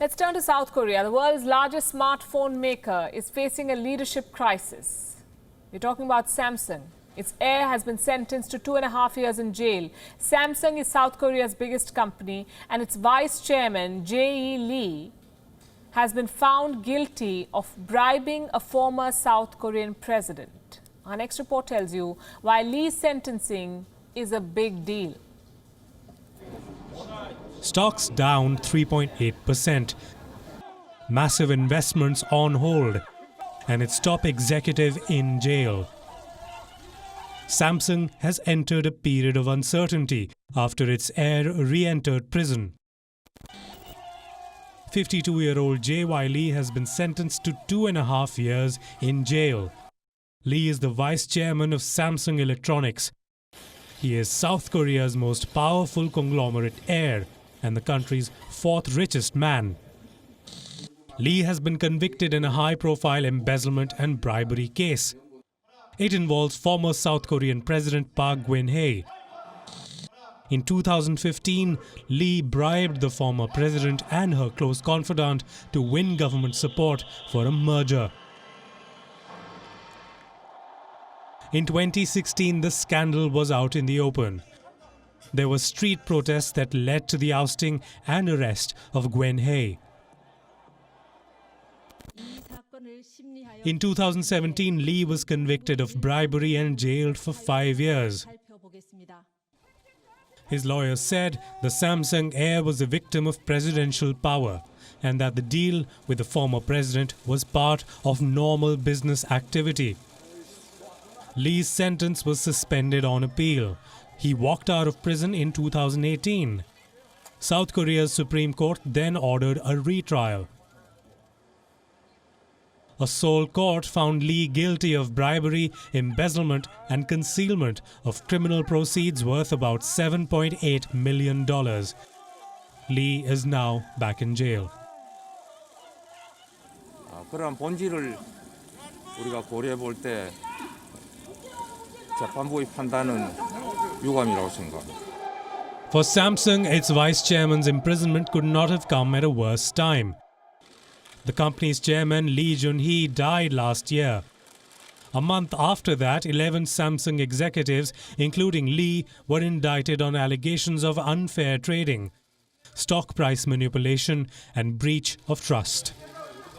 Let's turn to South Korea. The world's largest smartphone maker is facing a leadership crisis. We're talking about Samsung. Its heir has been sentenced to 2.5 years in jail. Samsung is South Korea's biggest company, and its vice chairman, Jae Lee, has been found guilty of bribing a former South Korean president. Our next report tells you why Lee's sentencing is a big deal. Stocks down 3.8%. Massive investments on hold. And its top executive in jail. Samsung has entered a period of uncertainty after its heir re-entered prison. 52-year-old Jae Lee has been sentenced to 2.5 years in jail. Lee is the vice chairman of Samsung Electronics. He is South Korea's most powerful conglomerate heir and the country's fourth richest man. Lee has been convicted in a high-profile embezzlement and bribery case. It involves former South Korean President Park Geun-hye. In 2015, Lee bribed the former president and her close confidant to win government support for a merger. In 2016, the scandal was out in the open. There were street protests that led to the ousting and arrest of Geun-hye. In 2017, Lee was convicted of bribery and jailed for 5 years. His lawyers said the Samsung heir was a victim of presidential power and that the deal with the former president was part of normal business activity. Lee's sentence was suspended on appeal. He walked out of prison in 2018. South Korea's Supreme Court then ordered a retrial. A Seoul court found Lee guilty of bribery, embezzlement and concealment of criminal proceeds worth about $7.8 million. Lee is now back in jail. 그런 본질을 우리가 고려해 볼 때 재판부의 판단은 유감이라고 생각합니다. For Samsung, its vice chairman's imprisonment could not have come at a worse time. The company's chairman, Lee Jun-hee, died last year. A month after that, 11 Samsung executives, including Lee, were indicted on allegations of unfair trading, stock price manipulation, and breach of trust.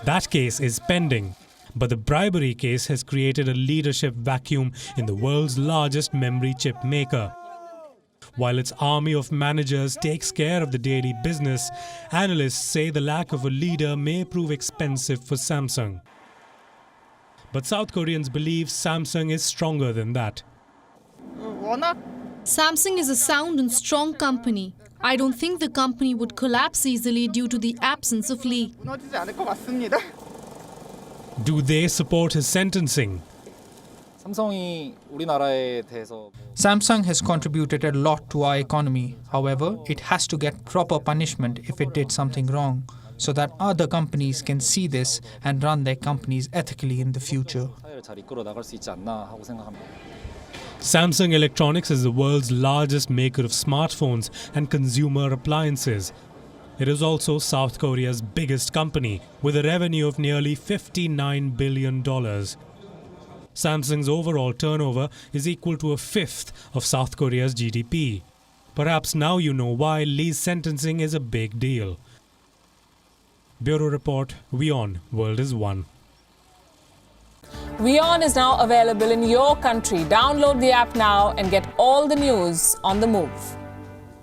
That case is pending, but the bribery case has created a leadership vacuum in the world's largest memory chip maker. While its army of managers takes care of the daily business, analysts say the lack of a leader may prove expensive for Samsung. But South Koreans believe Samsung is stronger than that. Samsung is a sound and strong company. I don't think the company would collapse easily due to the absence of Lee. Do they support his sentencing? Samsung has contributed a lot to our economy. However, it has to get proper punishment if it did something wrong, so that other companies can see this and run their companies ethically in the future. Samsung Electronics is the world's largest maker of smartphones and consumer appliances. It is also South Korea's biggest company, with a revenue of nearly $59 billion. Samsung's overall turnover is equal to a fifth of South Korea's GDP. Perhaps now you know why Lee's sentencing is a big deal. Bureau Report, WION World is One. WION is now available in your country. Download the app now and get all the news on the move.